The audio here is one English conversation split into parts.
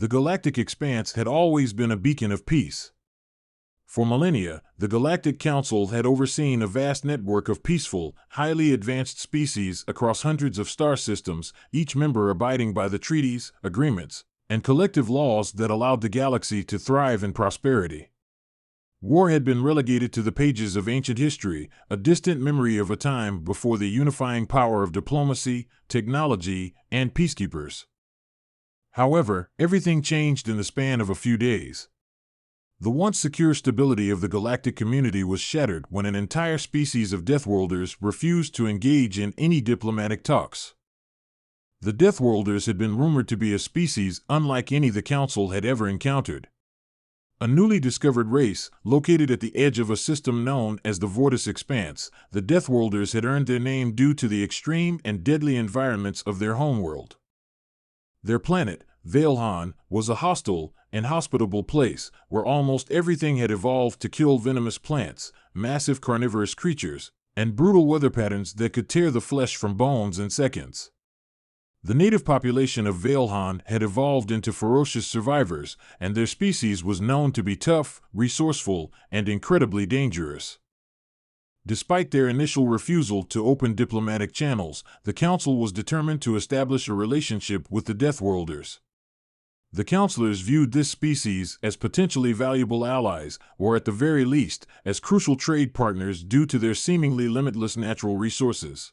The galactic expanse had always been a beacon of peace. For millennia, the Galactic Council had overseen a vast network of peaceful, highly advanced species across hundreds of star systems, each member abiding by the treaties, agreements, and collective laws that allowed the galaxy to thrive in prosperity. War had been relegated to the pages of ancient history, a distant memory of a time before the unifying power of diplomacy, technology, and peacekeepers. However, everything changed in the span of a few days. The once secure stability of the galactic community was shattered when an entire species of Deathworlders refused to engage in any diplomatic talks. The Deathworlders had been rumored to be a species unlike any the Council had ever encountered. A newly discovered race, located at the edge of a system known as the Vortis Expanse, the Deathworlders had earned their name due to the extreme and deadly environments of their homeworld. Their planet, Veilhan, was a hostile, inhospitable place where almost everything had evolved to kill venomous plants, massive carnivorous creatures, and brutal weather patterns that could tear the flesh from bones in seconds. The native population of Veilhan had evolved into ferocious survivors, and their species was known to be tough, resourceful, and incredibly dangerous. Despite their initial refusal to open diplomatic channels, the Council was determined to establish a relationship with the Deathworlders. The Councilors viewed this species as potentially valuable allies, or at the very least, as crucial trade partners due to their seemingly limitless natural resources.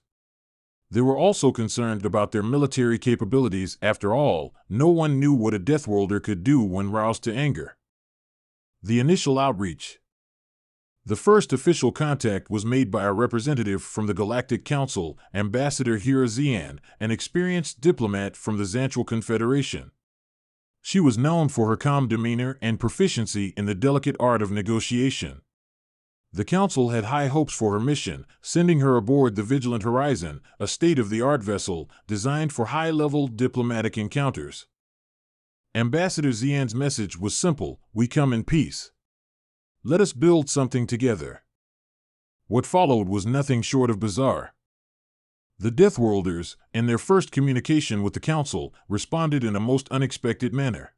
They were also concerned about their military capabilities. After all, no one knew what a Deathworlder could do when roused to anger. The initial outreach. The first official contact was made by a representative from the Galactic Council, Ambassador Hira Xian, an experienced diplomat from the Xantral Confederation. She was known for her calm demeanor and proficiency in the delicate art of negotiation. The Council had high hopes for her mission, sending her aboard the Vigilant Horizon, a state-of-the-art vessel designed for high-level diplomatic encounters. Ambassador Xian's message was simple: "We come in peace. Let us build something together." What followed was nothing short of bizarre. The Deathworlders, in their first communication with the Council, responded in a most unexpected manner.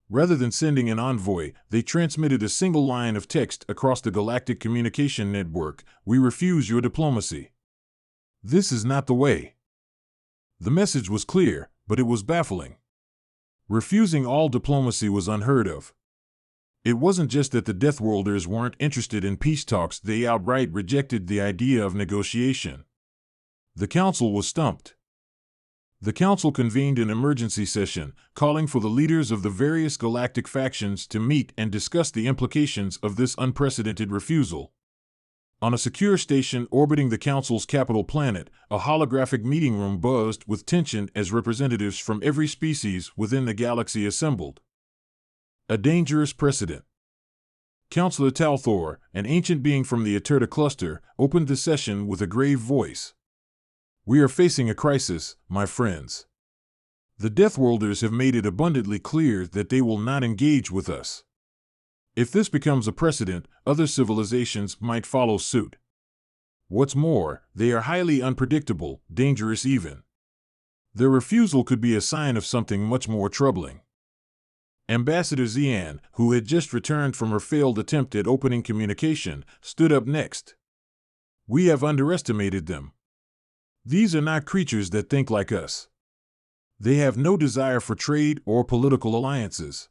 Rather than sending an envoy, they transmitted a single line of text across the galactic communication network: "We refuse your diplomacy. This is not the way." The message was clear, but it was baffling. Refusing all diplomacy was unheard of. It wasn't just that the Deathworlders weren't interested in peace talks, they outright rejected the idea of negotiation. The Council was stumped. The Council convened an emergency session, calling for the leaders of the various galactic factions to meet and discuss the implications of this unprecedented refusal. On a secure station orbiting the Council's capital planet, a holographic meeting room buzzed with tension as representatives from every species within the galaxy assembled. A dangerous precedent. Councillor Talthor, an ancient being from the Eterta cluster, opened the session with a grave voice. "We are facing a crisis, my friends. The Deathworlders have made it abundantly clear that they will not engage with us. If this becomes a precedent, other civilizations might follow suit. What's more, they are highly unpredictable, dangerous even. Their refusal could be a sign of something much more troubling." Ambassador Xian, who had just returned from her failed attempt at opening communication, stood up next. "We have underestimated them. These are not creatures that think like us. They have no desire for trade or political alliances.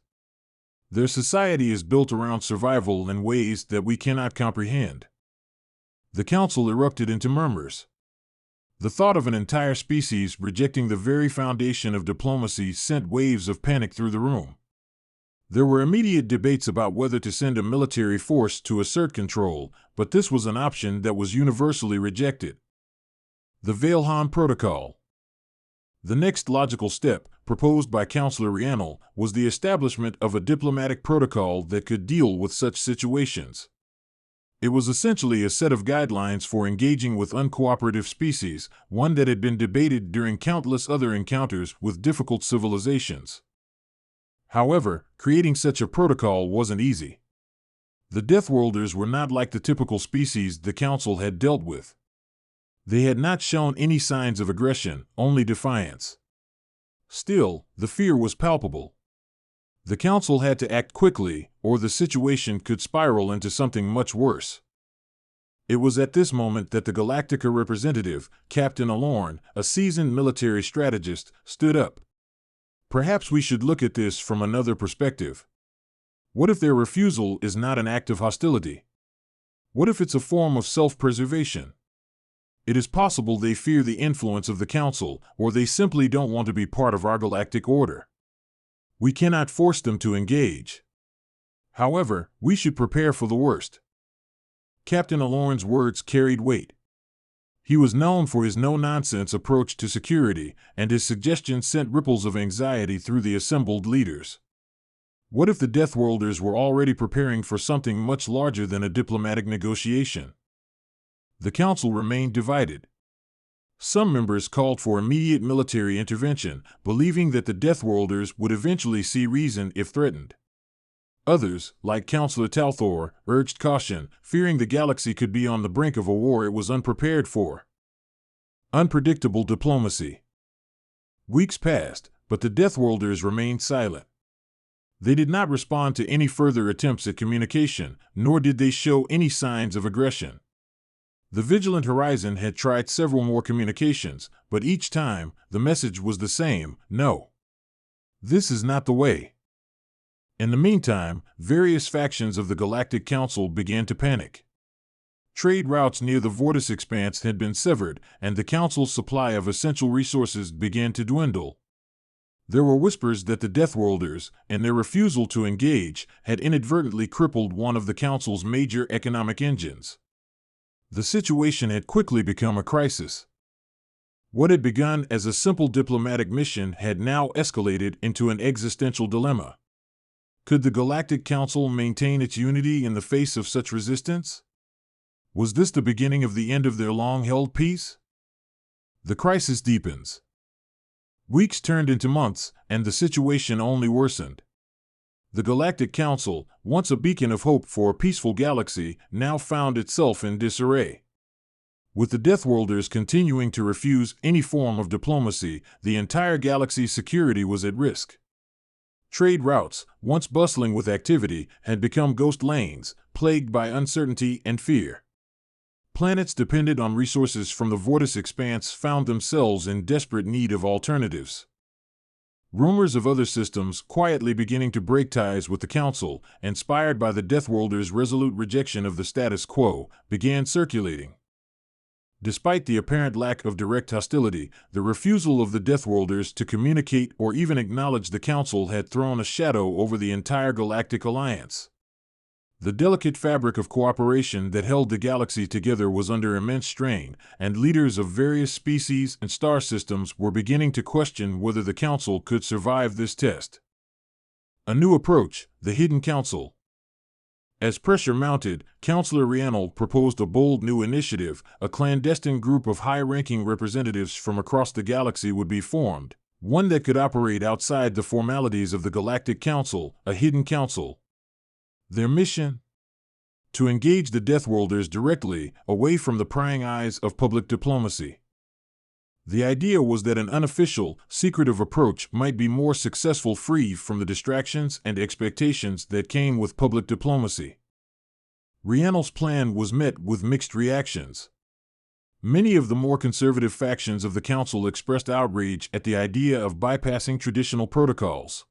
Their society is built around survival in ways that we cannot comprehend." The Council erupted into murmurs. The thought of an entire species rejecting the very foundation of diplomacy sent waves of panic through the room. There were immediate debates about whether to send a military force to assert control, but this was an option that was universally rejected. The Veilhan Protocol. The next logical step, proposed by Councillor Rhiannol, was the establishment of a diplomatic protocol that could deal with such situations. It was essentially a set of guidelines for engaging with uncooperative species, one that had been debated during countless other encounters with difficult civilizations. However, creating such a protocol wasn't easy. The Deathworlders were not like the typical species the Council had dealt with. They had not shown any signs of aggression, only defiance. Still, the fear was palpable. The Council had to act quickly, or the situation could spiral into something much worse. It was at this moment that the Galactica representative, Captain Alorn, a seasoned military strategist, stood up. Perhaps we should look at this from another perspective. What if their refusal is not an act of hostility? What if it's a form of self-preservation? It is possible they fear the influence of the Council, or they simply don't want to be part of our galactic order. We cannot force them to engage. However, we should prepare for the worst. Captain Alorn's words carried weight. He was known for his no-nonsense approach to security, and his suggestions sent ripples of anxiety through the assembled leaders. What if the Deathworlders were already preparing for something much larger than a diplomatic negotiation? The Council remained divided. Some members called for immediate military intervention, believing that the Deathworlders would eventually see reason if threatened. Others, like Councillor Talthor, urged caution, fearing the galaxy could be on the brink of a war it was unprepared for. Unpredictable diplomacy. Weeks passed, but the Deathworlders remained silent. They did not respond to any further attempts at communication, nor did they show any signs of aggression. The Vigilant Horizon had tried several more communications, but each time, the message was the same: no. This is not the way. In the meantime, various factions of the Galactic Council began to panic. Trade routes near the Vortis Expanse had been severed, and the Council's supply of essential resources began to dwindle. There were whispers that the Deathworlders, in their refusal to engage, had inadvertently crippled one of the Council's major economic engines. The situation had quickly become a crisis. What had begun as a simple diplomatic mission had now escalated into an existential dilemma. Could the Galactic Council maintain its unity in the face of such resistance? Was this the beginning of the end of their long-held peace? The crisis deepens. Weeks turned into months, and the situation only worsened. The Galactic Council, once a beacon of hope for a peaceful galaxy, now found itself in disarray. With the Deathworlders continuing to refuse any form of diplomacy, the entire galaxy's security was at risk. Trade routes, once bustling with activity, had become ghost lanes, plagued by uncertainty and fear. Planets dependent on resources from the Vortis Expanse found themselves in desperate need of alternatives. Rumors of other systems quietly beginning to break ties with the Council, inspired by the Deathworlders' resolute rejection of the status quo, began circulating. Despite the apparent lack of direct hostility, the refusal of the Deathworlders to communicate or even acknowledge the Council had thrown a shadow over the entire galactic alliance. The delicate fabric of cooperation that held the galaxy together was under immense strain, and leaders of various species and star systems were beginning to question whether the Council could survive this test. A new approach, the Hidden Council. As pressure mounted, Councillor Rhiannon proposed a bold new initiative. A clandestine group of high-ranking representatives from across the galaxy would be formed, one that could operate outside the formalities of the Galactic Council, a hidden council. Their mission? To engage the Deathworlders directly, away from the prying eyes of public diplomacy. The idea was that an unofficial, secretive approach might be more successful, free from the distractions and expectations that came with public diplomacy. Rhiannon's plan was met with mixed reactions. Many of the more conservative factions of the Council expressed outrage at the idea of bypassing traditional protocols.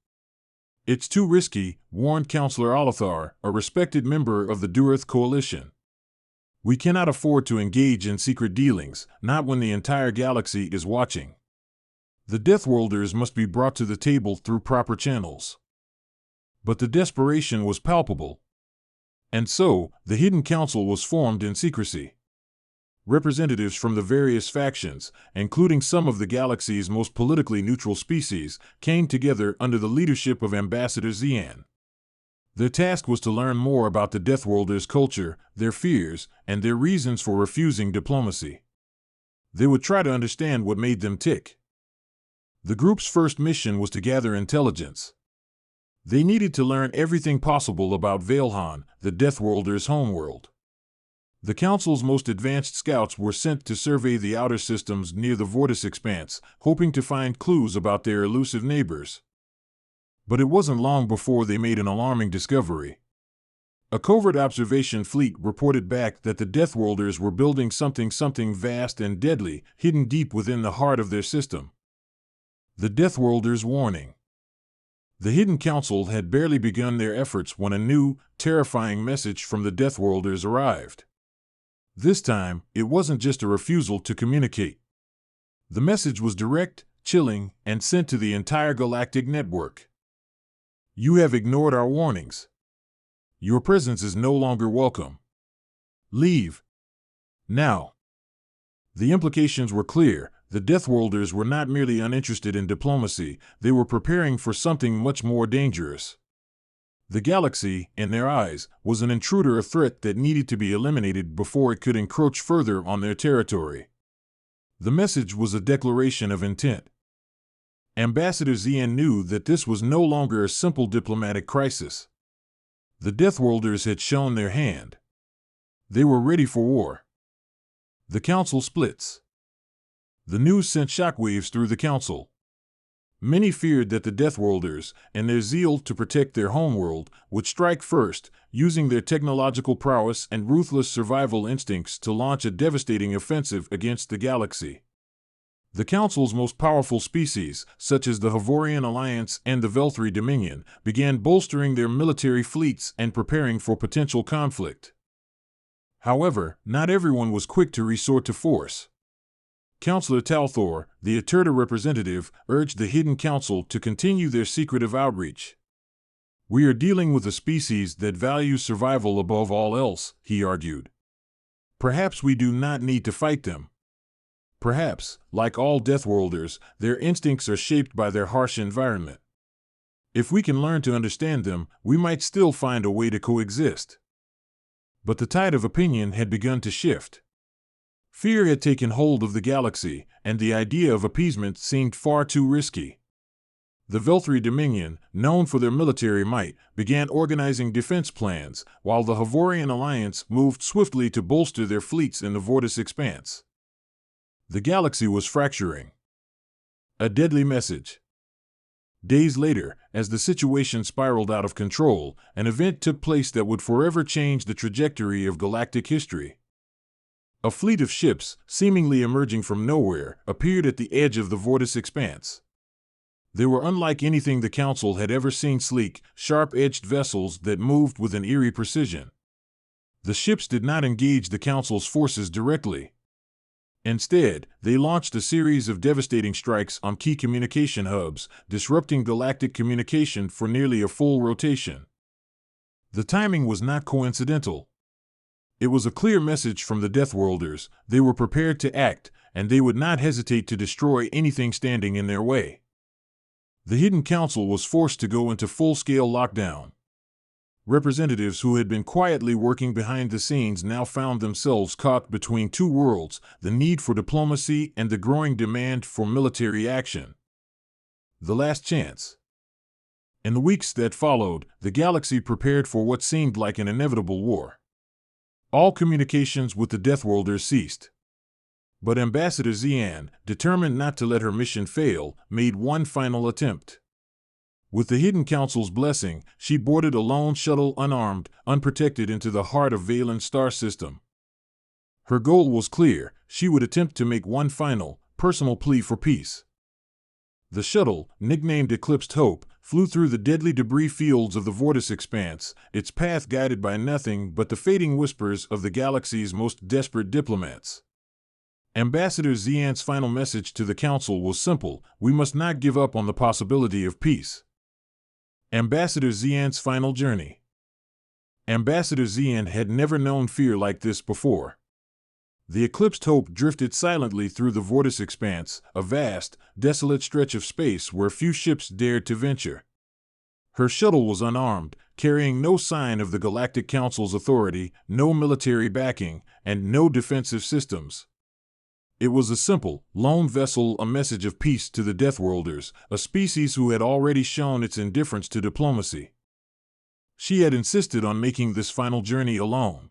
"It's too risky," warned Councillor Olathar, a respected member of the Durith Coalition. "We cannot afford to engage in secret dealings, not when the entire galaxy is watching. The Deathworlders must be brought to the table through proper channels." But the desperation was palpable. And so, the Hidden Council was formed in secrecy. Representatives from the various factions, including some of the galaxy's most politically neutral species, came together under the leadership of Ambassador Xian. Their task was to learn more about the Deathworlders' culture, their fears, and their reasons for refusing diplomacy. They would try to understand what made them tick. The group's first mission was to gather intelligence. They needed to learn everything possible about Veilhan, the Deathworlders' homeworld. The Council's most advanced scouts were sent to survey the outer systems near the Vortis Expanse, hoping to find clues about their elusive neighbors. But it wasn't long before they made an alarming discovery. A covert observation fleet reported back that the Deathworlders were building something vast and deadly, hidden deep within the heart of their system. The Deathworlders' warning. The Hidden Council had barely begun their efforts when a new, terrifying message from the Deathworlders arrived. This time, it wasn't just a refusal to communicate. The message was direct, chilling, and sent to the entire galactic network. You have ignored our warnings. Your presence is no longer welcome. Leave. Now. The implications were clear. The Deathworlders were not merely uninterested in diplomacy, they were preparing for something much more dangerous. The galaxy, in their eyes, was an intruder, a threat that needed to be eliminated before it could encroach further on their territory. The message was a declaration of intent. Ambassador Xian knew that this was no longer a simple diplomatic crisis. The Deathworlders had shown their hand. They were ready for war. The Council splits. The news sent shockwaves through the Council. Many feared that the Deathworlders, in their zeal to protect their homeworld, would strike first, using their technological prowess and ruthless survival instincts to launch a devastating offensive against the galaxy. The Council's most powerful species, such as the Hovorian Alliance and the Velthri Dominion, began bolstering their military fleets and preparing for potential conflict. However, not everyone was quick to resort to force. Councillor Talthor, the Aturda representative, urged the Hidden Council to continue their secretive outreach. We are dealing with a species that values survival above all else, he argued. Perhaps we do not need to fight them. Perhaps, like all Deathworlders, their instincts are shaped by their harsh environment. If we can learn to understand them, we might still find a way to coexist. But the tide of opinion had begun to shift. Fear had taken hold of the galaxy, and the idea of appeasement seemed far too risky. The Velthri Dominion, known for their military might, began organizing defense plans, while the Hovorian Alliance moved swiftly to bolster their fleets in the Vortis Expanse. The galaxy was fracturing. A deadly message. Days later, as the situation spiraled out of control, an event took place that would forever change the trajectory of galactic history. A fleet of ships, seemingly emerging from nowhere, appeared at the edge of the Vortis Expanse. They were unlike anything the Council had ever seen, sleek, sharp-edged vessels that moved with an eerie precision. The ships did not engage the Council's forces directly. Instead, they launched a series of devastating strikes on key communication hubs, disrupting galactic communication for nearly a full rotation. The timing was not coincidental. It was a clear message from the Deathworlders. They were prepared to act, and they would not hesitate to destroy anything standing in their way. The Hidden Council was forced to go into full-scale lockdown. Representatives who had been quietly working behind the scenes now found themselves caught between two worlds, the need for diplomacy and the growing demand for military action. The last chance. In the weeks that followed, the galaxy prepared for what seemed like an inevitable war. All communications with the Deathworlders ceased. But Ambassador Xian, determined not to let her mission fail, made one final attempt. With the Hidden Council's blessing, she boarded a lone shuttle unarmed, unprotected into the heart of Valen's star system. Her goal was clear: she would attempt to make one final, personal plea for peace. The shuttle, nicknamed Eclipsed Hope, flew through the deadly debris fields of the Vortis Expanse, its path guided by nothing but the fading whispers of the galaxy's most desperate diplomats. Ambassador Xian's final message to the Council was simple: we must not give up on the possibility of peace. Ambassador Xian's final journey. Ambassador Xian had never known fear like this before. The Eclipsed Hope drifted silently through the Vortis Expanse, a vast, desolate stretch of space where few ships dared to venture. Her shuttle was unarmed, carrying no sign of the Galactic Council's authority, no military backing, and no defensive systems. It was a simple, lone vessel, a message of peace to the Deathworlders, a species who had already shown its indifference to diplomacy. She had insisted on making this final journey alone.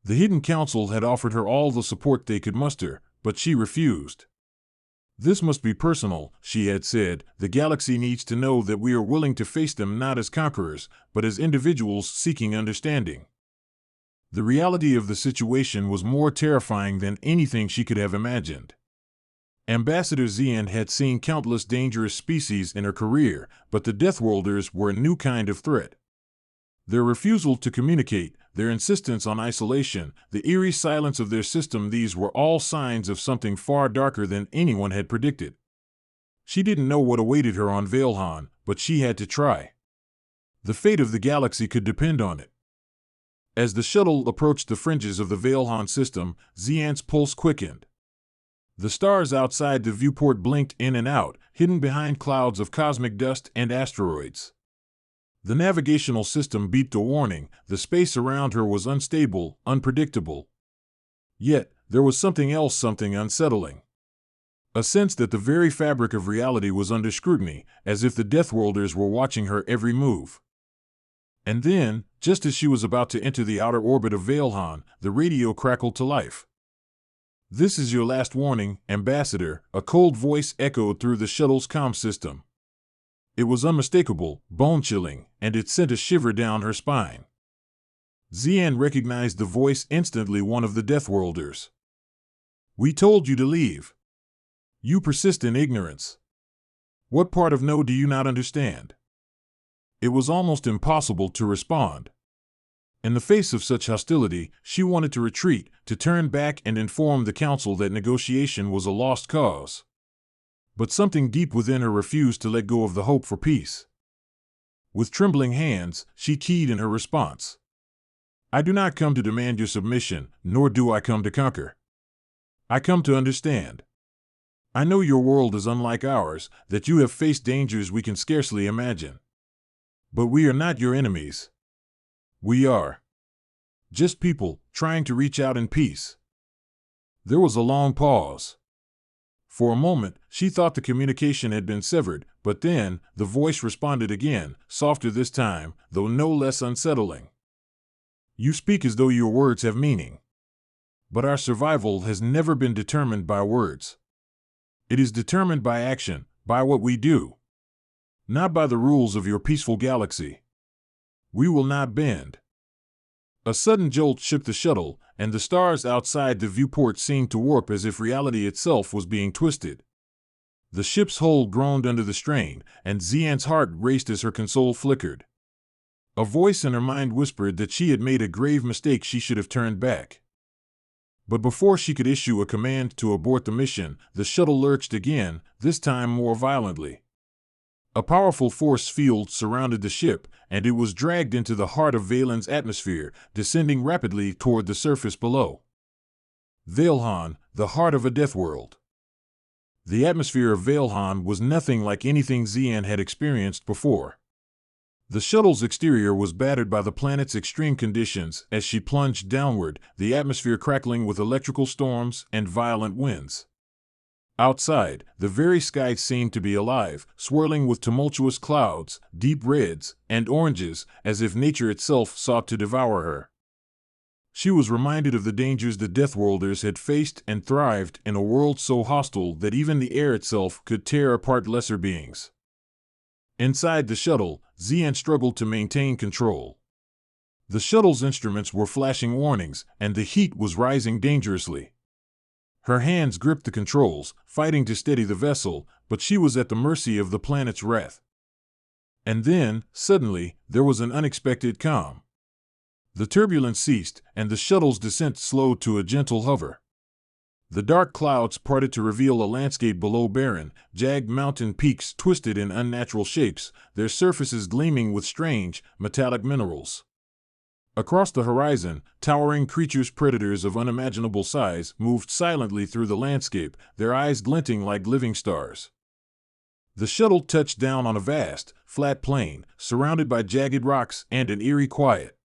The Hidden Council had offered her all the support they could muster, but she refused. This must be personal, she had said. The galaxy needs to know that we are willing to face them not as conquerors, but as individuals seeking understanding. The reality of the situation was more terrifying than anything she could have imagined. Ambassador Xian had seen countless dangerous species in her career, but the Deathworlders were a new kind of threat. Their refusal to communicate, their insistence on isolation, the eerie silence of their system, these were all signs of something far darker than anyone had predicted. She didn't know what awaited her on Veilhan, but she had to try. The fate of the galaxy could depend on it. As the shuttle approached the fringes of the Veilhan system, Xian's pulse quickened. The stars outside the viewport blinked in and out, hidden behind clouds of cosmic dust and asteroids. The navigational system beeped a warning. The space around her was unstable, unpredictable. Yet, there was something else, something unsettling. A sense that the very fabric of reality was under scrutiny, as if the Deathworlders were watching her every move. And then, just as she was about to enter the outer orbit of Veilhan, the radio crackled to life. "This is your last warning, Ambassador," a cold voice echoed through the shuttle's comm system. It was unmistakable, bone-chilling, and it sent a shiver down her spine. Xian recognized the voice instantly, one of the Deathworlders. "We told you to leave. You persist in ignorance. What part of no do you not understand?" It was almost impossible to respond. In the face of such hostility, she wanted to retreat, to turn back and inform the Council that negotiation was a lost cause. But something deep within her refused to let go of the hope for peace. With trembling hands, she keyed in her response. "I do not come to demand your submission, nor do I come to conquer. I come to understand. I know your world is unlike ours, that you have faced dangers we can scarcely imagine. But we are not your enemies. We are just people trying to reach out in peace." There was a long pause. For a moment, she thought the communication had been severed, but then, the voice responded again, softer this time, though no less unsettling. "You speak as though your words have meaning. But our survival has never been determined by words. It is determined by action, by what we do. Not by the rules of your peaceful galaxy. We will not bend." A sudden jolt shook the shuttle, and the stars outside the viewport seemed to warp as if reality itself was being twisted. The ship's hull groaned under the strain, and Xian's heart raced as her console flickered. A voice in her mind whispered that she had made a grave mistake, she should have turned back. But before she could issue a command to abort the mission, the shuttle lurched again, this time more violently. A powerful force field surrounded the ship, and it was dragged into the heart of Veilhan's atmosphere, descending rapidly toward the surface below. Veilhan, the heart of a death world. The atmosphere of Veilhan was nothing like anything Xian had experienced before. The shuttle's exterior was battered by the planet's extreme conditions as she plunged downward, the atmosphere crackling with electrical storms and violent winds. Outside, the very sky seemed to be alive, swirling with tumultuous clouds, deep reds and oranges, as if nature itself sought to devour her. She was reminded of the dangers the Deathworlders had faced and thrived in a world so hostile that even the air itself could tear apart lesser beings. Inside the shuttle, Xian struggled to maintain control. The shuttle's instruments were flashing warnings, and the heat was rising dangerously. Her hands gripped the controls, fighting to steady the vessel, but she was at the mercy of the planet's wrath. And then, suddenly, there was an unexpected calm. The turbulence ceased, and the shuttle's descent slowed to a gentle hover. The dark clouds parted to reveal a landscape below, barren, jagged mountain peaks twisted in unnatural shapes, their surfaces gleaming with strange, metallic minerals. Across the horizon, towering creatures, predators of unimaginable size, moved silently through the landscape, their eyes glinting like living stars. The shuttle touched down on a vast, flat plain, surrounded by jagged rocks and an eerie quiet.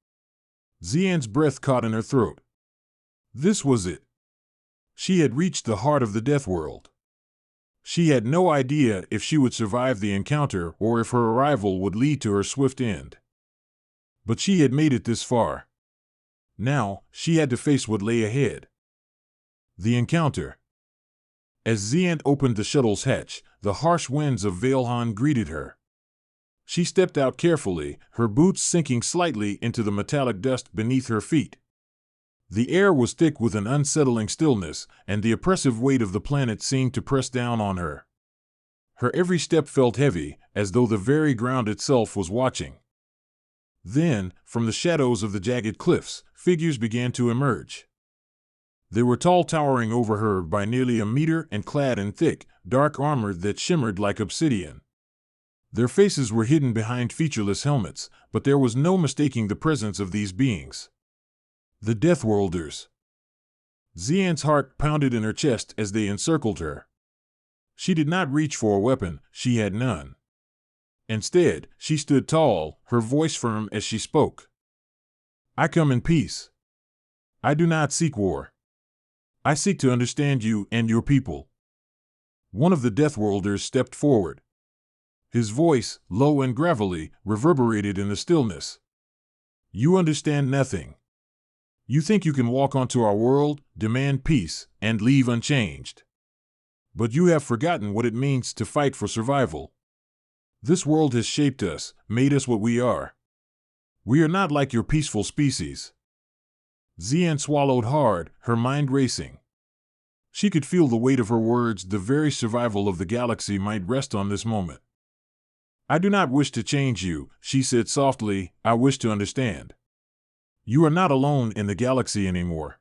Xian's breath caught in her throat. This was it. She had reached the heart of the death world. She had no idea if she would survive the encounter or if her arrival would lead to her swift end. But she had made it this far. Now, she had to face what lay ahead. The encounter. As Xian opened the shuttle's hatch, the harsh winds of Veilhan greeted her. She stepped out carefully, her boots sinking slightly into the metallic dust beneath her feet. The air was thick with an unsettling stillness, and the oppressive weight of the planet seemed to press down on her. Her every step felt heavy, as though the very ground itself was watching. Then, from the shadows of the jagged cliffs, figures began to emerge. They were tall, towering over her by nearly a meter and clad in thick, dark armor that shimmered like obsidian. Their faces were hidden behind featureless helmets, but there was no mistaking the presence of these beings. The Deathworlders. Xian's heart pounded in her chest as they encircled her. She did not reach for a weapon, she had none. Instead, she stood tall, her voice firm as she spoke. I come in peace. I do not seek war. I seek to understand you and your people. One of the Deathworlders stepped forward. His voice, low and gravelly, reverberated in the stillness. You understand nothing. You think you can walk onto our world, demand peace, and leave unchanged. But you have forgotten what it means to fight for survival. This world has shaped us, made us what we are. We are not like your peaceful species. Xian swallowed hard, her mind racing. She could feel the weight of her words. The very survival of the galaxy might rest on this moment. I do not wish to change you, she said softly, I wish to understand. You are not alone in the galaxy anymore.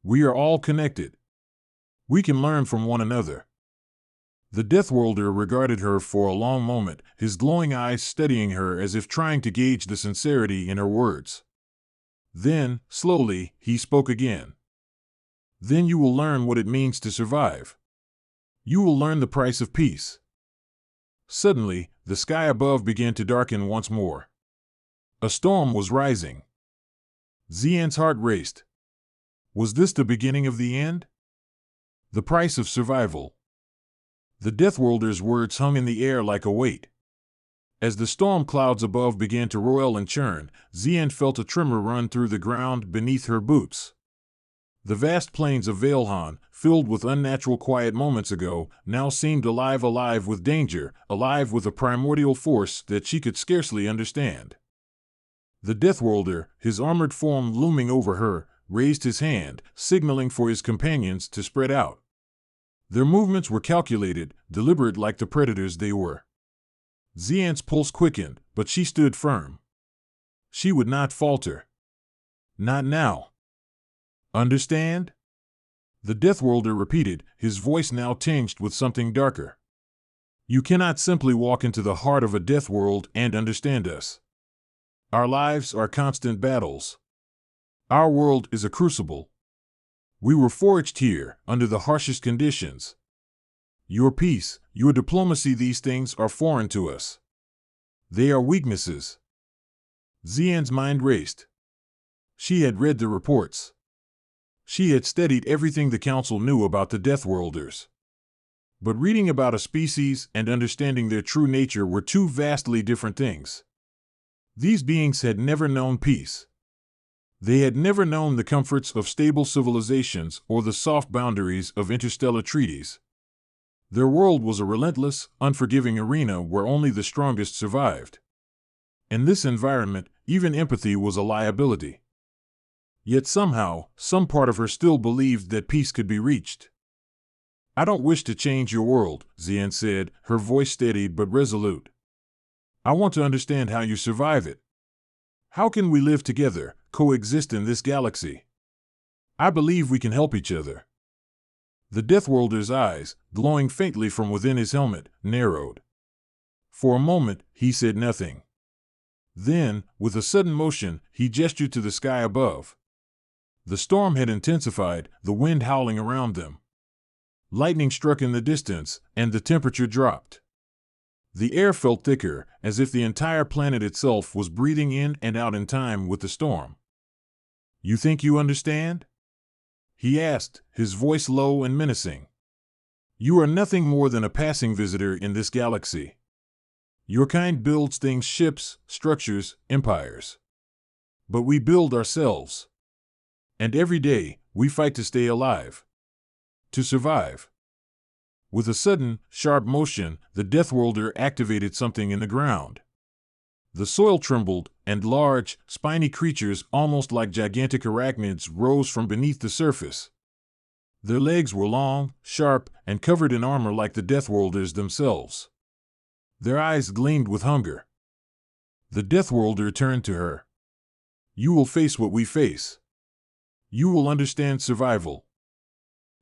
We are all connected. We can learn from one another. The Deathworlder regarded her for a long moment, his glowing eyes studying her as if trying to gauge the sincerity in her words. Then, slowly, he spoke again. Then you will learn what it means to survive. You will learn the price of peace. Suddenly, the sky above began to darken once more. A storm was rising. Xian's heart raced. Was this the beginning of the end? The price of survival. The Deathworlder's words hung in the air like a weight. As the storm clouds above began to roil and churn, Xian felt a tremor run through the ground beneath her boots. The vast plains of Veilhan, filled with unnatural quiet moments ago, now seemed alive with danger, alive with a primordial force that she could scarcely understand. The Deathworlder, his armored form looming over her, raised his hand, signaling for his companions to spread out. Their movements were calculated, deliberate like the predators they were. Xian's pulse quickened, but she stood firm. She would not falter. Not now. Understand? The Deathworlder repeated, his voice now tinged with something darker. You cannot simply walk into the heart of a death world and understand us. Our lives are constant battles. Our world is a crucible. We were forged here, under the harshest conditions. Your peace, your diplomacy, these things are foreign to us. They are weaknesses. Xian's mind raced. She had read the reports. She had studied everything the Council knew about the Deathworlders. But reading about a species and understanding their true nature were two vastly different things. These beings had never known peace. They had never known the comforts of stable civilizations or the soft boundaries of interstellar treaties. Their world was a relentless, unforgiving arena where only the strongest survived. In this environment, even empathy was a liability. Yet somehow, some part of her still believed that peace could be reached. I don't wish to change your world, Xian said, her voice steady but resolute. I want to understand how you survive it. How can we live together, coexist in this galaxy? I believe we can help each other. The Deathworlder's eyes, glowing faintly from within his helmet, narrowed. For a moment, he said nothing. Then, with a sudden motion, he gestured to the sky above. The storm had intensified, the wind howling around them. Lightning struck in the distance, and the temperature dropped. The air felt thicker, as if the entire planet itself was breathing in and out in time with the storm. You think you understand? He asked, his voice low and menacing. You are nothing more than a passing visitor in this galaxy. Your kind builds things, ships, structures, empires. But we build ourselves. And every day, we fight to stay alive. To survive. With a sudden, sharp motion, the Deathworlder activated something in the ground. The soil trembled, and large, spiny creatures, almost like gigantic arachnids, rose from beneath the surface. Their legs were long, sharp, and covered in armor like the Deathworlders themselves. Their eyes gleamed with hunger. The Deathworlder turned to her. "You will face what we face. You will understand survival."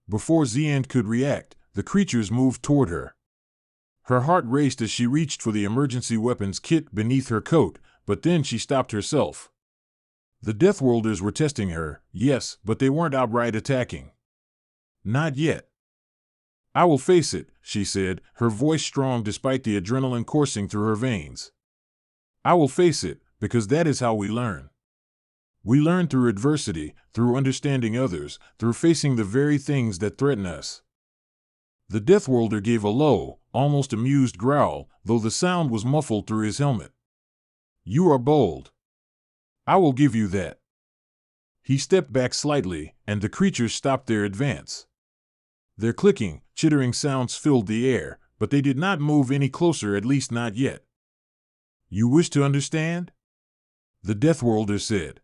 Before Xian could react, the creatures moved toward her. Her heart raced as she reached for the emergency weapons kit beneath her coat, but then she stopped herself. The Deathworlders were testing her, yes, but they weren't outright attacking. Not yet. "I will face it," she said, her voice strong despite the adrenaline coursing through her veins. "I will face it, because that is how we learn. We learn through adversity, through understanding others, through facing the very things that threaten us." The Deathworlder gave a low, almost amused growl, though the sound was muffled through his helmet. "You are bold. I will give you that." He stepped back slightly, and the creatures stopped their advance. Their clicking, chittering sounds filled the air, but they did not move any closer, at least not yet. "You wish to understand?" the Deathworlder said.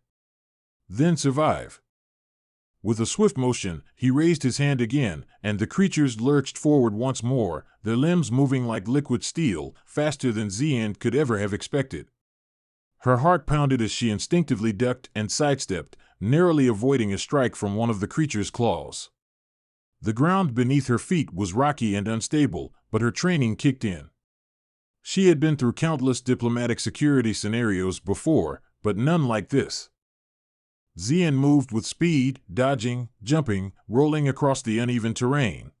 "Then survive." With a swift motion, he raised his hand again, and the creatures lurched forward once more, their limbs moving like liquid steel, faster than Xian could ever have expected. Her heart pounded as she instinctively ducked and sidestepped, narrowly avoiding a strike from one of the creature's claws. The ground beneath her feet was rocky and unstable, but her training kicked in. She had been through countless diplomatic security scenarios before, but none like this. Xian moved with speed, dodging, jumping, rolling across the uneven terrain.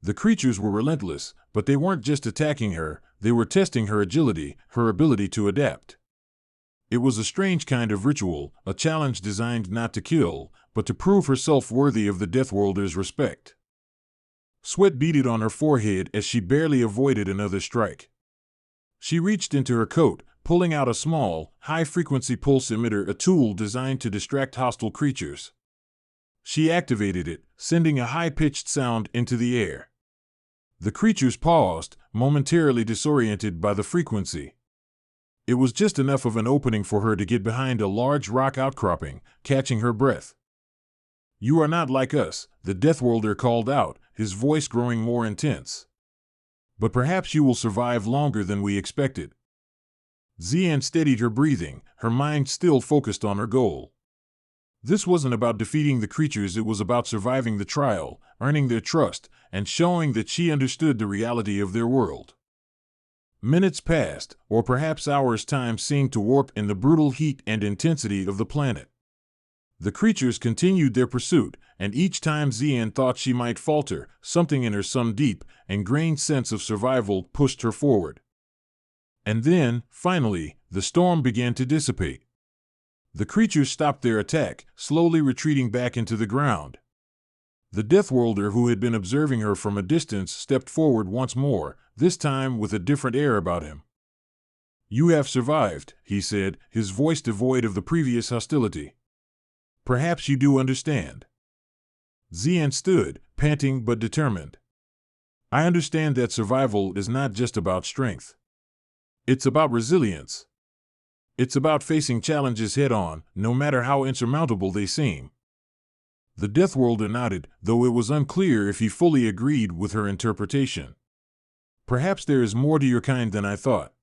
The creatures were relentless, but they weren't just attacking her, they were testing her agility, her ability to adapt. It was a strange kind of ritual, a challenge designed not to kill, but to prove herself worthy of the Deathworlder's respect. Sweat beaded on her forehead as she barely avoided another strike. She reached into her coat, pulling out a small, high-frequency pulse emitter, a tool designed to distract hostile creatures. She activated it, sending a high-pitched sound into the air. The creatures paused, momentarily disoriented by the frequency. It was just enough of an opening for her to get behind a large rock outcropping, catching her breath. "You are not like us," the Deathworlder called out, his voice growing more intense. "But perhaps you will survive longer than we expected." Xian steadied her breathing, her mind still focused on her goal. This wasn't about defeating the creatures, it was about surviving the trial, earning their trust, and showing that she understood the reality of their world. Minutes passed, or perhaps hours. Time seemed to warp in the brutal heat and intensity of the planet. The creatures continued their pursuit, and each time Xian thought she might falter, something in her, some deep, ingrained sense of survival, pushed her forward. And then, finally, the storm began to dissipate. The creatures stopped their attack, slowly retreating back into the ground. The Deathworlder, who had been observing her from a distance, stepped forward once more, this time with a different air about him. "You have survived," he said, his voice devoid of the previous hostility. "Perhaps you do understand." Xian stood, panting but determined. "I understand that survival is not just about strength. It's about resilience. It's about facing challenges head-on, no matter how insurmountable they seem." The Deathworlder nodded, though it was unclear if he fully agreed with her interpretation. "Perhaps there is more to your kind than I thought.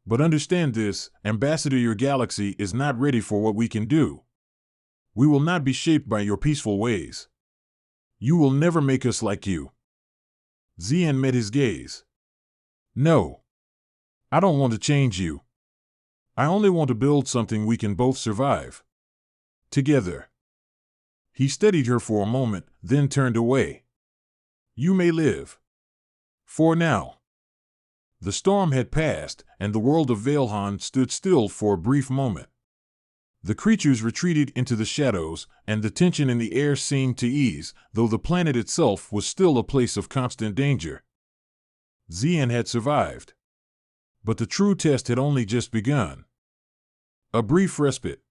But understand this, Ambassador, your galaxy is not ready for what we can do. We will not be shaped by your peaceful ways. You will never make us like you." Xian met his gaze. "No. I don't want to change you. I only want to build something we can both survive. Together." He studied her for a moment, then turned away. "You may live. For now." The storm had passed, and the world of Veilhan stood still for a brief moment. The creatures retreated into the shadows, and the tension in the air seemed to ease, though the planet itself was still a place of constant danger. Xian had survived. But the true test had only just begun. A brief respite.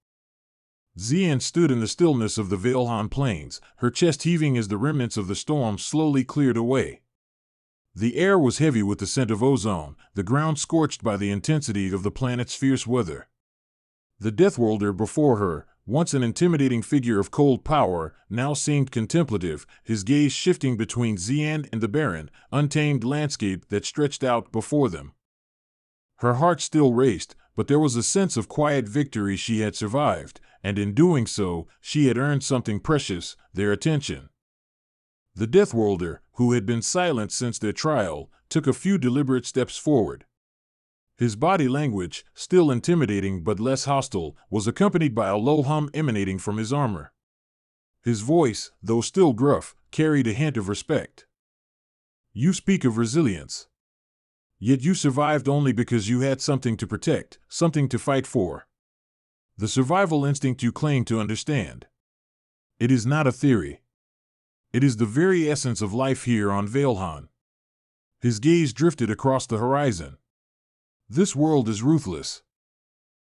Xian stood in the stillness of the Veilhan plains, her chest heaving as the remnants of the storm slowly cleared away. The air was heavy with the scent of ozone, the ground scorched by the intensity of the planet's fierce weather. The Deathworlder before her, once an intimidating figure of cold power, now seemed contemplative, his gaze shifting between Xian and the barren, untamed landscape that stretched out before them. Her heart still raced, but there was a sense of quiet victory. She had survived, and in doing so, she had earned something precious, their attention. The Deathworlder, who had been silent since their trial, took a few deliberate steps forward. His body language, still intimidating but less hostile, was accompanied by a low hum emanating from his armor. His voice, though still gruff, carried a hint of respect. "You speak of resilience. Yet you survived only because you had something to protect, something to fight for. The survival instinct you claim to understand. It is not a theory. It is the very essence of life here on Veilhan." His gaze drifted across the horizon. "This world is ruthless.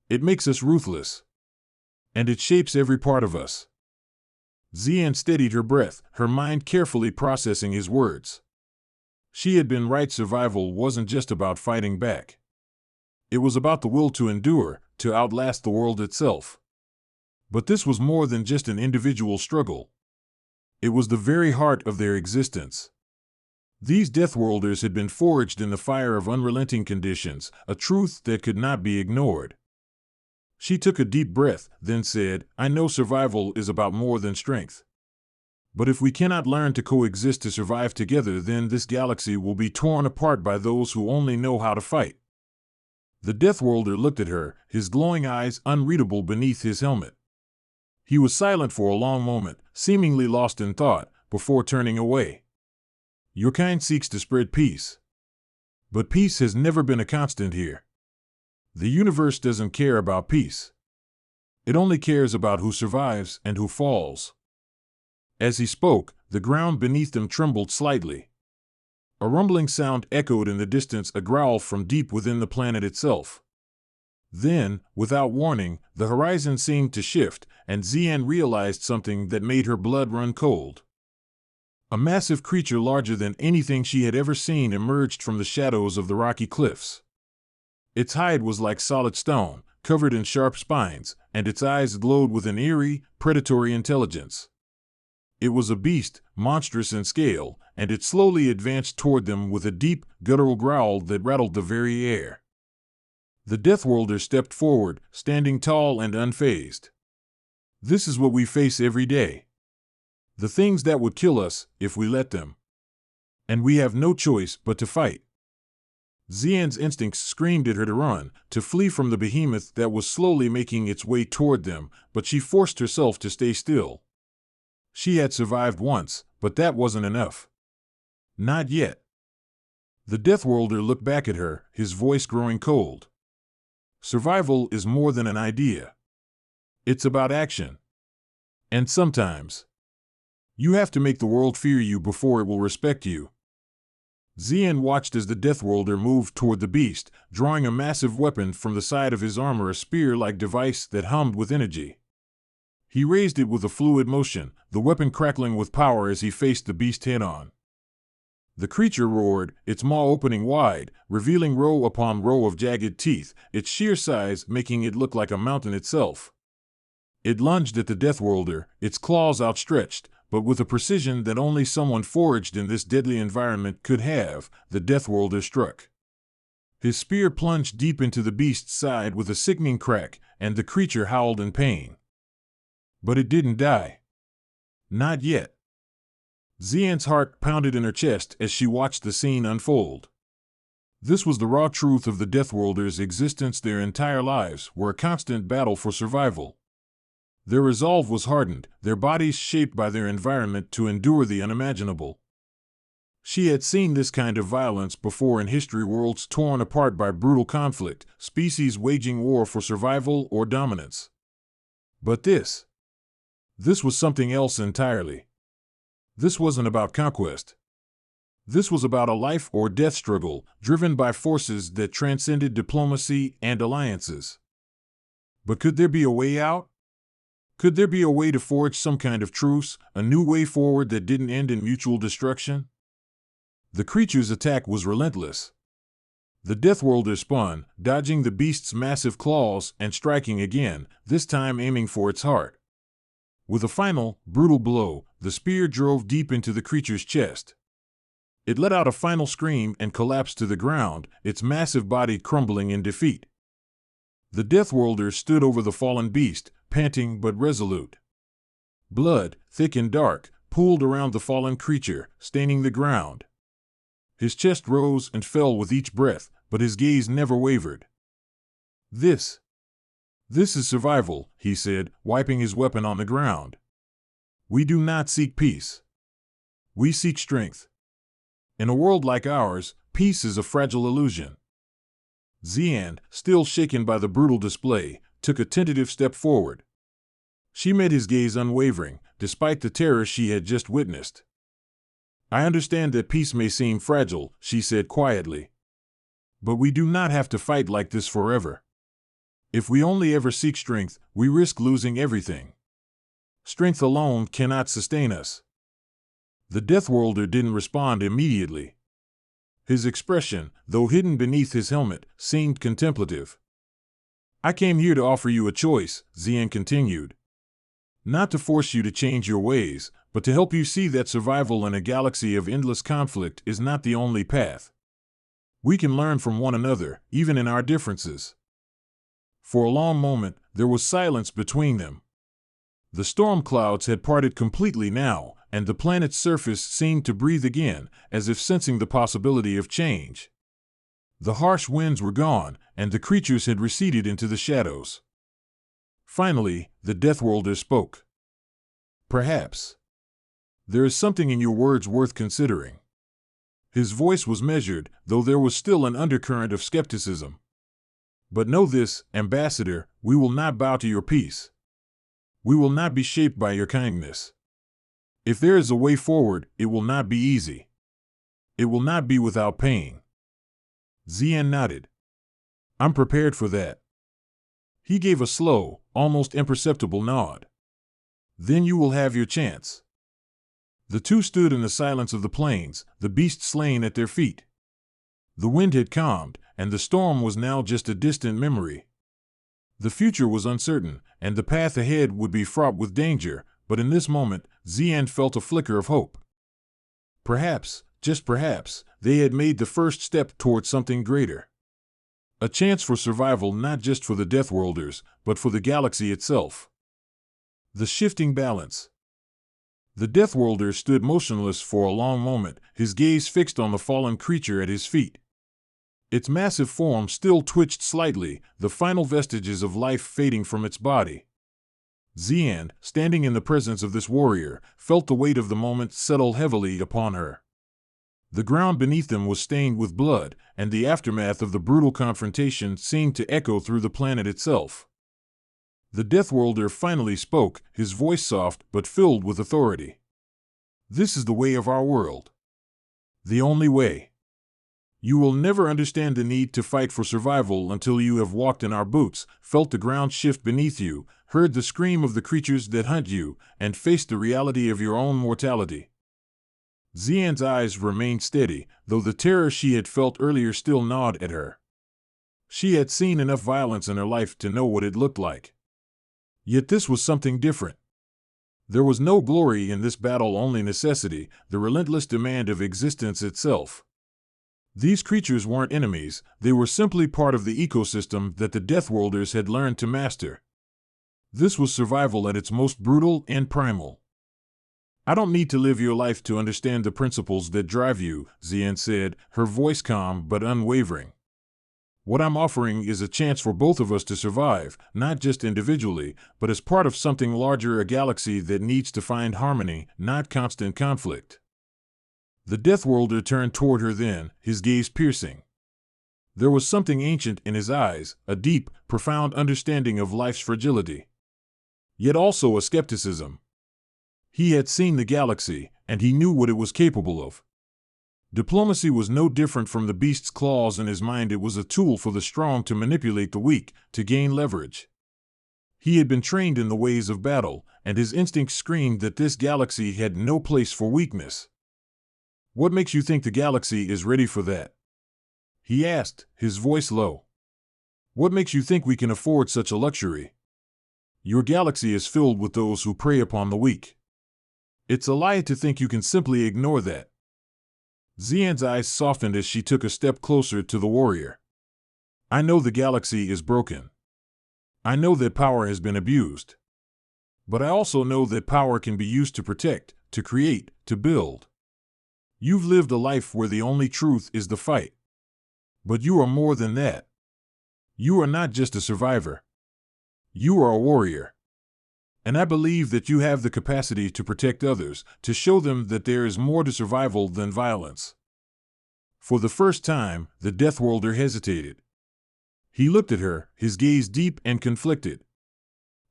It makes us ruthless. And it shapes every part of us." Xian steadied her breath, her mind carefully processing his words. She had been right. Survival wasn't just about fighting back. It was about the will to endure, to outlast the world itself. But this was more than just an individual struggle. It was the very heart of their existence. These Deathworlders had been forged in the fire of unrelenting conditions, a truth that could not be ignored. She took a deep breath, then said, "I know survival is about more than strength. But if we cannot learn to coexist to survive together, then this galaxy will be torn apart by those who only know how to fight." The Deathworlder looked at her, his glowing eyes unreadable beneath his helmet. He was silent for a long moment, seemingly lost in thought, before turning away. "Your kind seeks to spread peace. But peace has never been a constant here. The universe doesn't care about peace. It only cares about who survives and who falls." As he spoke, the ground beneath them trembled slightly. A rumbling sound echoed in the distance, a growl from deep within the planet itself. Then, without warning, the horizon seemed to shift, and Xian realized something that made her blood run cold. A massive creature larger than anything she had ever seen emerged from the shadows of the rocky cliffs. Its hide was like solid stone, covered in sharp spines, and its eyes glowed with an eerie, predatory intelligence. It was a beast, monstrous in scale, and it slowly advanced toward them with a deep, guttural growl that rattled the very air. The Deathworlder stepped forward, standing tall and unfazed. "This is what we face every day. The things that would kill us, if we let them. And we have no choice but to fight." Xian's instincts screamed at her to run, to flee from the behemoth that was slowly making its way toward them, but she forced herself to stay still. She had survived once, but that wasn't enough. Not yet. The Deathworlder looked back at her, his voice growing cold. "Survival is more than an idea. It's about action. And sometimes you have to make the world fear you before it will respect you." Xian watched as the Deathworlder moved toward the beast, drawing a massive weapon from the side of his armor, a spear-like device that hummed with energy. He raised it with a fluid motion, the weapon crackling with power as he faced the beast head-on. The creature roared, its maw opening wide, revealing row upon row of jagged teeth, its sheer size making it look like a mountain itself. It lunged at the Deathworlder, its claws outstretched, but with a precision that only someone forged in this deadly environment could have. The Deathworlder struck. His spear plunged deep into the beast's side with a sickening crack, and the creature howled in pain. But it didn't die. Not yet. Xian's heart pounded in her chest as she watched the scene unfold. This was the raw truth of the Deathworlders' existence. Their entire lives were a constant battle for survival. Their resolve was hardened, their bodies shaped by their environment to endure the unimaginable. She had seen this kind of violence before in history, worlds torn apart by brutal conflict, species waging war for survival or dominance. But this was something else entirely. This wasn't about conquest. This was about a life or death struggle, driven by forces that transcended diplomacy and alliances. But could there be a way out? Could there be a way to forge some kind of truce, a new way forward that didn't end in mutual destruction? The creature's attack was relentless. The Deathworlder spun, dodging the beast's massive claws and striking again, this time aiming for its heart. With a final, brutal blow, the spear drove deep into the creature's chest. It let out a final scream and collapsed to the ground, its massive body crumbling in defeat. The Deathworlder stood over the fallen beast, panting but resolute. Blood, thick and dark, pooled around the fallen creature, staining the ground. His chest rose and fell with each breath, but his gaze never wavered. This is survival," he said, wiping his weapon on the ground. "We do not seek peace. We seek strength. In a world like ours, peace is a fragile illusion." Xian, still shaken by the brutal display, took a tentative step forward. She met his gaze unwavering, despite the terror she had just witnessed. "I understand that peace may seem fragile," she said quietly. "But we do not have to fight like this forever. If we only ever seek strength, we risk losing everything. Strength alone cannot sustain us." The Deathworlder didn't respond immediately. His expression, though hidden beneath his helmet, seemed contemplative. "I came here to offer you a choice," Xian continued. "Not to force you to change your ways, but to help you see that survival in a galaxy of endless conflict is not the only path. We can learn from one another, even in our differences." For a long moment, there was silence between them. The storm clouds had parted completely now, and the planet's surface seemed to breathe again, as if sensing the possibility of change. The harsh winds were gone, and the creatures had receded into the shadows. Finally, the Deathworlder spoke. "Perhaps. There is something in your words worth considering." His voice was measured, though there was still an undercurrent of skepticism. "But know this, Ambassador, we will not bow to your peace. We will not be shaped by your kindness. If there is a way forward, it will not be easy. It will not be without pain." Xian nodded. "I'm prepared for that." He gave a slow, almost imperceptible nod. "Then you will have your chance." The two stood in the silence of the plains, the beast slain at their feet. The wind had calmed, and the storm was now just a distant memory. The future was uncertain, and the path ahead would be fraught with danger, but in this moment, Xian felt a flicker of hope. Perhaps, just perhaps, they had made the first step towards something greater. A chance for survival not just for the Deathworlders, but for the galaxy itself. The shifting balance. The Deathworlder stood motionless for a long moment, his gaze fixed on the fallen creature at his feet. Its massive form still twitched slightly, the final vestiges of life fading from its body. Xian, standing in the presence of this warrior, felt the weight of the moment settle heavily upon her. The ground beneath them was stained with blood, and the aftermath of the brutal confrontation seemed to echo through the planet itself. The Deathworlder finally spoke, his voice soft but filled with authority. "This is the way of our world. The only way. You will never understand the need to fight for survival until you have walked in our boots, felt the ground shift beneath you, heard the scream of the creatures that hunt you, and faced the reality of your own mortality." Xian's eyes remained steady, though the terror she had felt earlier still gnawed at her. She had seen enough violence in her life to know what it looked like. Yet this was something different. There was no glory in this battle, only necessity, the relentless demand of existence itself. These creatures weren't enemies, they were simply part of the ecosystem that the Deathworlders had learned to master. This was survival at its most brutal and primal. "I don't need to live your life to understand the principles that drive you," Xian said, her voice calm but unwavering. "What I'm offering is a chance for both of us to survive, not just individually, but as part of something larger, a galaxy that needs to find harmony, not constant conflict." The Deathworlder turned toward her then, his gaze piercing. There was something ancient in his eyes, a deep, profound understanding of life's fragility. Yet also a skepticism. He had seen the galaxy, and he knew what it was capable of. Diplomacy was no different from the beast's claws. In his mind, it was a tool for the strong to manipulate the weak, to gain leverage. He had been trained in the ways of battle, and his instincts screamed that this galaxy had no place for weakness. What makes you think the galaxy is ready for that? He asked, his voice low. What makes you think we can afford such a luxury? Your galaxy is filled with those who prey upon the weak. It's a lie to think you can simply ignore that. Xian's eyes softened as she took a step closer to the warrior. I know the galaxy is broken. I know that power has been abused. But I also know that power can be used to protect, to create, to build. You've lived a life where the only truth is the fight. But you are more than that. You are not just a survivor. You are a warrior. And I believe that you have the capacity to protect others, to show them that there is more to survival than violence. For the first time, the Deathworlder hesitated. He looked at her, his gaze deep and conflicted.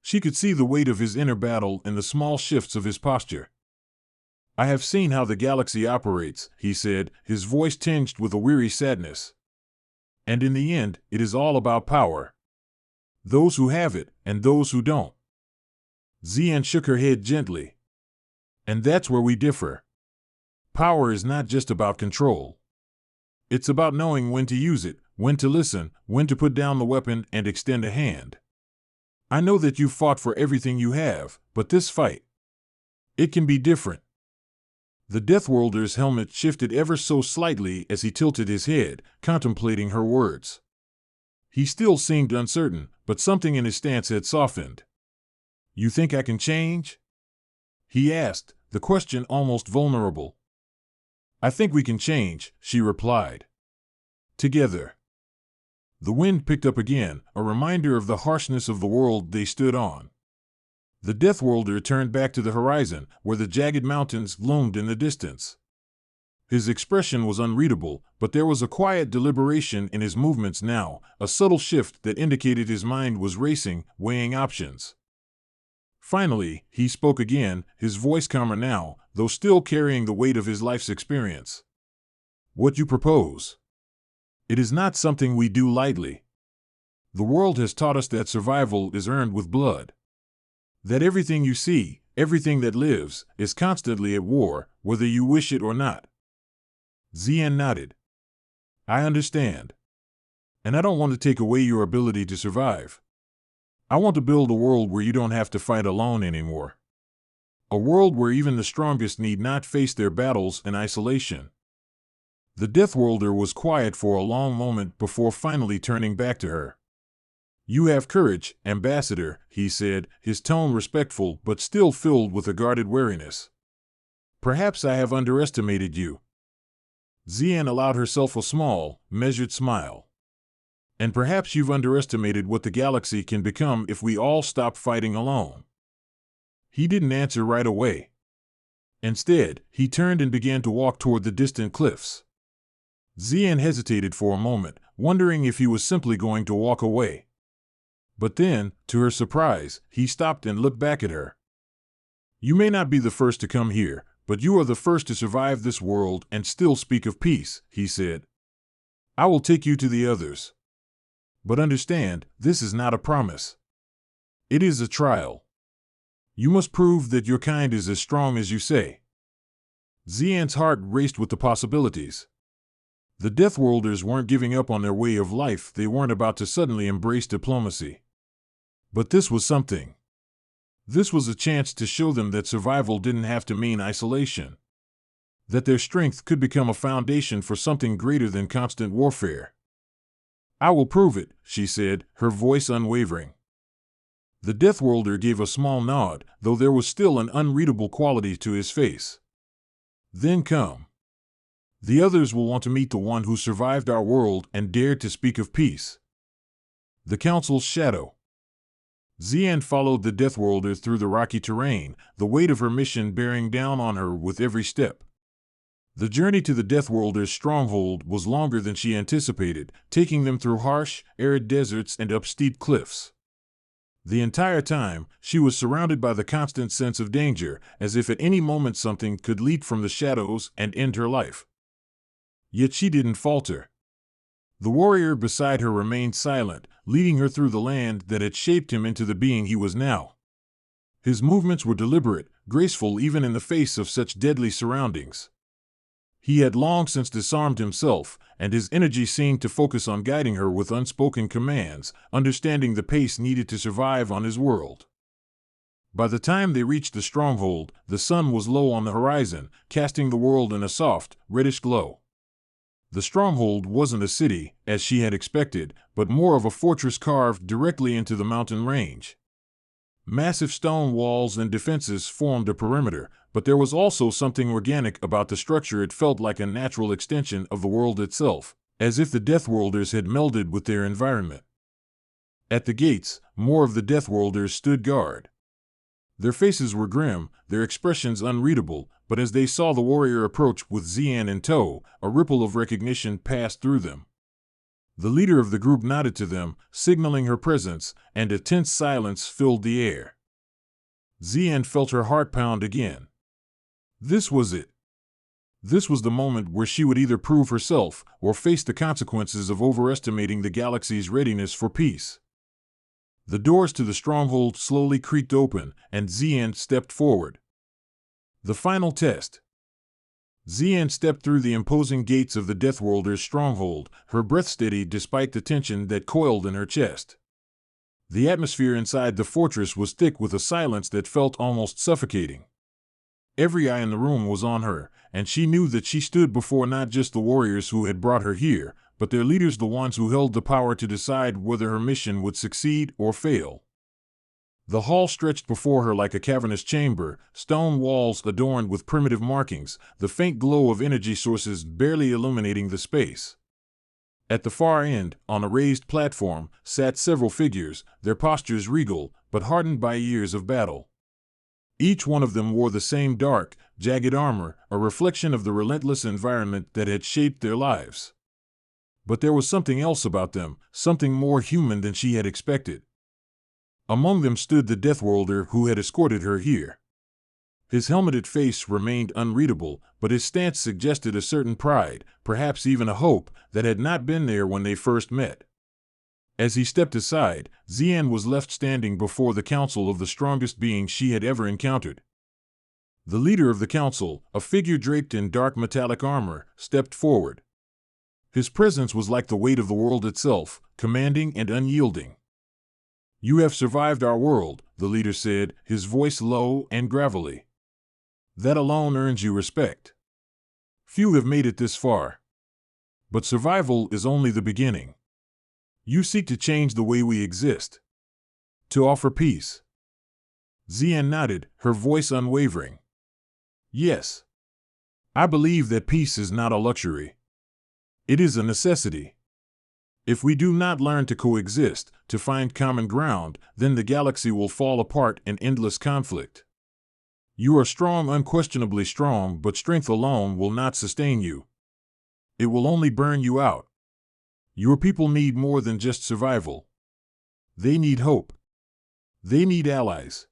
She could see the weight of his inner battle in the small shifts of his posture. I have seen how the galaxy operates, he said, his voice tinged with a weary sadness. And in the end, it is all about power. Those who have it, and those who don't. Xian shook her head gently. And that's where we differ. Power is not just about control. It's about knowing when to use it, when to listen, when to put down the weapon and extend a hand. I know that you've fought for everything you have, but this fight, it can be different. The Deathworlder's helmet shifted ever so slightly as he tilted his head, contemplating her words. He still seemed uncertain, but something in his stance had softened. You think I can change? He asked, the question almost vulnerable. I think we can change, she replied. Together. The wind picked up again, a reminder of the harshness of the world they stood on. The Deathworlder turned back to the horizon, where the jagged mountains loomed in the distance. His expression was unreadable, but there was a quiet deliberation in his movements now, a subtle shift that indicated his mind was racing, weighing options. Finally, he spoke again, his voice calmer now, though still carrying the weight of his life's experience. What you propose? It is not something we do lightly. The world has taught us that survival is earned with blood. That everything you see, everything that lives, is constantly at war, whether you wish it or not. Xian nodded. I understand. And I don't want to take away your ability to survive. I want to build a world where you don't have to fight alone anymore. A world where even the strongest need not face their battles in isolation. The Deathworlder was quiet for a long moment before finally turning back to her. You have courage, Ambassador, he said, his tone respectful but still filled with a guarded wariness. Perhaps I have underestimated you. Xian allowed herself a small, measured smile. And perhaps you've underestimated what the galaxy can become if we all stop fighting alone. He didn't answer right away. Instead, he turned and began to walk toward the distant cliffs. Xian hesitated for a moment, wondering if he was simply going to walk away. But then, to her surprise, he stopped and looked back at her. You may not be the first to come here, but you are the first to survive this world and still speak of peace, he said. I will take you to the others. But understand, this is not a promise. It is a trial. You must prove that your kind is as strong as you say. Xian's heart raced with the possibilities. The Deathworlders weren't giving up on their way of life, they weren't about to suddenly embrace diplomacy. But this was something. This was a chance to show them that survival didn't have to mean isolation. That their strength could become a foundation for something greater than constant warfare. I will prove it, she said, her voice unwavering. The Deathworlder gave a small nod, though there was still an unreadable quality to his face. Then come. The others will want to meet the one who survived our world and dared to speak of peace. The Council's shadow. Xian followed the Deathworlder through the rocky terrain, the weight of her mission bearing down on her with every step. The journey to the Deathworlder's stronghold was longer than she anticipated, taking them through harsh, arid deserts and up steep cliffs. The entire time, she was surrounded by the constant sense of danger, as if at any moment something could leap from the shadows and end her life. Yet she didn't falter. The warrior beside her remained silent, leading her through the land that had shaped him into the being he was now. His movements were deliberate, graceful even in the face of such deadly surroundings. He had long since disarmed himself, and his energy seemed to focus on guiding her with unspoken commands, understanding the pace needed to survive on his world. By the time they reached the stronghold, the sun was low on the horizon, casting the world in a soft, reddish glow. The stronghold wasn't a city, as she had expected, but more of a fortress carved directly into the mountain range. Massive stone walls and defenses formed a perimeter, but there was also something organic about the structure. It felt like a natural extension of the world itself, as if the Deathworlders had melded with their environment. At the gates, more of the Deathworlders stood guard. Their faces were grim, their expressions unreadable, but as they saw the warrior approach with Xian in tow, a ripple of recognition passed through them. The leader of the group nodded to them, signaling her presence, and a tense silence filled the air. Xian felt her heart pound again. This was it. This was the moment where she would either prove herself or face the consequences of overestimating the galaxy's readiness for peace. The doors to the stronghold slowly creaked open, and Xian stepped forward. The final test. Xian stepped through the imposing gates of the Deathworlders' stronghold, her breath steady despite the tension that coiled in her chest. The atmosphere inside the fortress was thick with a silence that felt almost suffocating. Every eye in the room was on her, and she knew that she stood before not just the warriors who had brought her here, but their leaders, the ones who held the power to decide whether her mission would succeed or fail. The hall stretched before her like a cavernous chamber, stone walls adorned with primitive markings, the faint glow of energy sources barely illuminating the space. At the far end, on a raised platform, sat several figures, their postures regal, but hardened by years of battle. Each one of them wore the same dark, jagged armor, a reflection of the relentless environment that had shaped their lives. But there was something else about them, something more human than she had expected. Among them stood the Deathworlder who had escorted her here. His helmeted face remained unreadable, but his stance suggested a certain pride, perhaps even a hope, that had not been there when they first met. As he stepped aside, Xian was left standing before the council of the strongest beings she had ever encountered. The leader of the council, a figure draped in dark metallic armor, stepped forward. His presence was like the weight of the world itself, commanding and unyielding. "You have survived our world," the leader said, his voice low and gravelly. "That alone earns you respect. Few have made it this far. But survival is only the beginning. You seek to change the way we exist. To offer peace." Xian nodded, her voice unwavering. "Yes. I believe that peace is not a luxury. It is a necessity. If we do not learn to coexist, to find common ground, then the galaxy will fall apart in endless conflict. You are strong, unquestionably strong, but strength alone will not sustain you. It will only burn you out. Your people need more than just survival. They need hope. They need allies.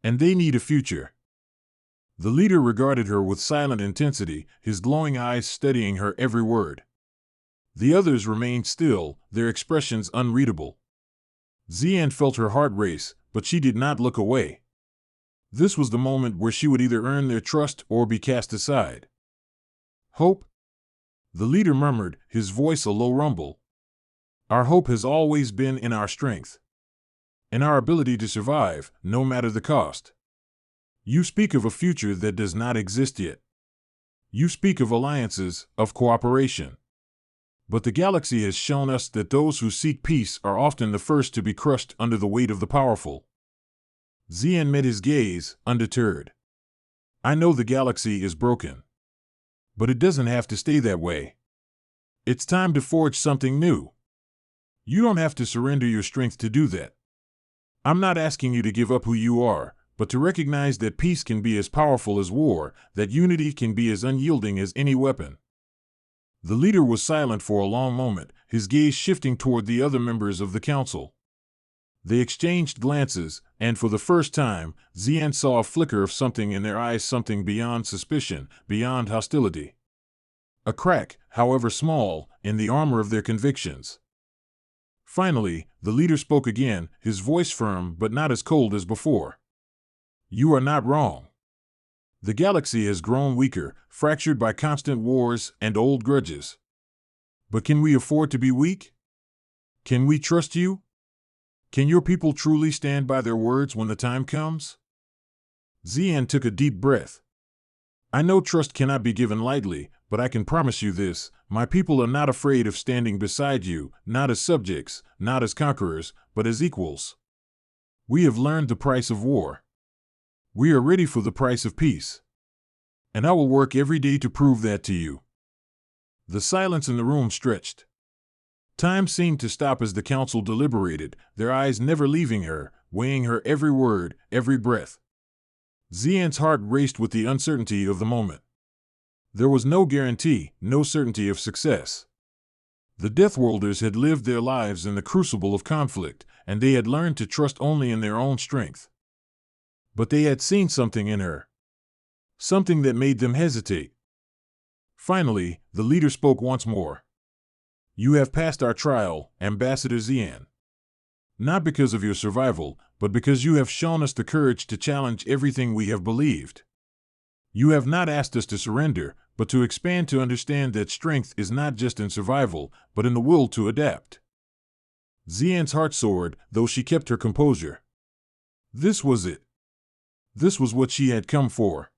And they need a future." The leader regarded her with silent intensity, his glowing eyes studying her every word. The others remained still, their expressions unreadable. Xian felt her heart race, but she did not look away. This was the moment where she would either earn their trust or be cast aside. "Hope?" the leader murmured, his voice a low rumble. "Our hope has always been in our strength. In our ability to survive, no matter the cost. You speak of a future that does not exist yet. You speak of alliances, of cooperation. But the galaxy has shown us that those who seek peace are often the first to be crushed under the weight of the powerful." Xian met his gaze, undeterred. "I know the galaxy is broken. But it doesn't have to stay that way. It's time to forge something new. You don't have to surrender your strength to do that. I'm not asking you to give up who you are, but to recognize that peace can be as powerful as war, that unity can be as unyielding as any weapon." The leader was silent for a long moment, his gaze shifting toward the other members of the council. They exchanged glances, and for the first time, Xian saw a flicker of something in their eyes, something beyond suspicion, beyond hostility. A crack, however small, in the armor of their convictions. Finally, the leader spoke again, his voice firm but not as cold as before. "You are not wrong. The galaxy has grown weaker, fractured by constant wars and old grudges. But can we afford to be weak? Can we trust you? Can your people truly stand by their words when the time comes? Xian took a deep breath. I know trust cannot be given lightly, but I can promise you this, my people are not afraid of standing beside you, not as subjects, not as conquerors, but as equals. We have learned the price of war. We are ready for the price of peace. And I will work every day to prove that to you. The silence in the room stretched. Time seemed to stop as the council deliberated, their eyes never leaving her, weighing her every word, every breath. Xian's heart raced with the uncertainty of the moment. There was no guarantee, no certainty of success. The Deathworlders had lived their lives in the crucible of conflict, and they had learned to trust only in their own strength. But they had seen something in her. Something that made them hesitate. Finally, the leader spoke once more. You have passed our trial, Ambassador Xian. Not because of your survival, but because you have shown us the courage to challenge everything we have believed. You have not asked us to surrender, but to expand to understand that strength is not just in survival, but in the will to adapt. Xian's heart soared, though she kept her composure. This was it. This was what she had come for.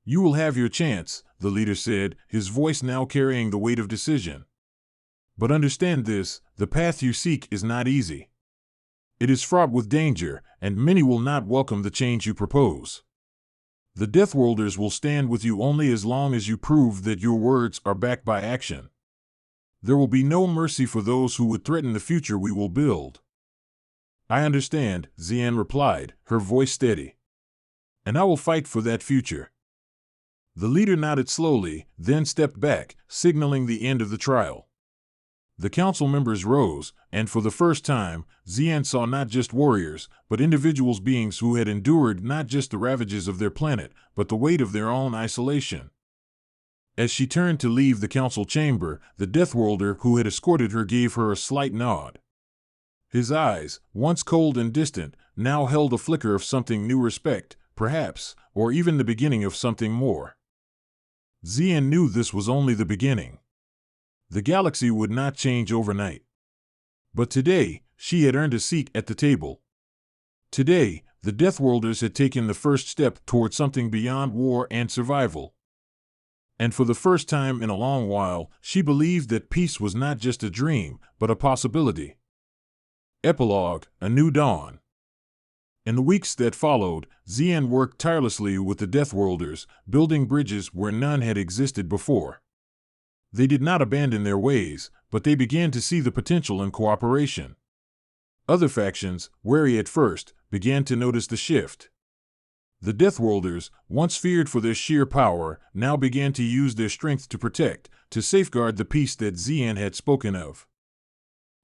You will have your chance, the leader said, his voice now carrying the weight of decision. But understand this, the path you seek is not easy. It is fraught with danger, and many will not welcome the change you propose. The Deathworlders will stand with you only as long as you prove that your words are backed by action. There will be no mercy for those who would threaten the future we will build. I understand, Xian replied, her voice steady. And I will fight for that future. The leader nodded slowly, then stepped back, signaling the end of the trial. The council members rose, and for the first time, Xian saw not just warriors, but individuals beings who had endured not just the ravages of their planet, but the weight of their own isolation. As she turned to leave the council chamber, the Deathworlder who had escorted her gave her a slight nod. His eyes, once cold and distant, now held a flicker of something new, respect, perhaps, or even the beginning of something more. Xian knew this was only the beginning. The galaxy would not change overnight. But today, she had earned a seat at the table. Today, the Deathworlders had taken the first step toward something beyond war and survival. And for the first time in a long while, she believed that peace was not just a dream, but a possibility. Epilogue, A New Dawn. In the weeks that followed, Xian worked tirelessly with the Deathworlders, building bridges where none had existed before. They did not abandon their ways, but they began to see the potential in cooperation. Other factions, wary at first, began to notice the shift. The Deathworlders, once feared for their sheer power, now began to use their strength to protect, to safeguard the peace that Xian had spoken of.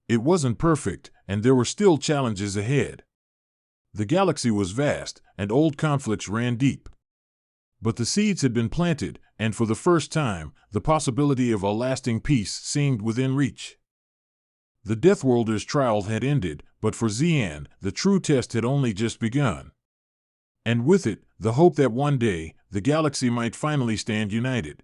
It wasn't perfect, and there were still challenges ahead. The galaxy was vast, and old conflicts ran deep. But the seeds had been planted, and for the first time, the possibility of a lasting peace seemed within reach. The Deathworlders' trial had ended, but for Xian, the true test had only just begun. And with it, the hope that one day, the galaxy might finally stand united.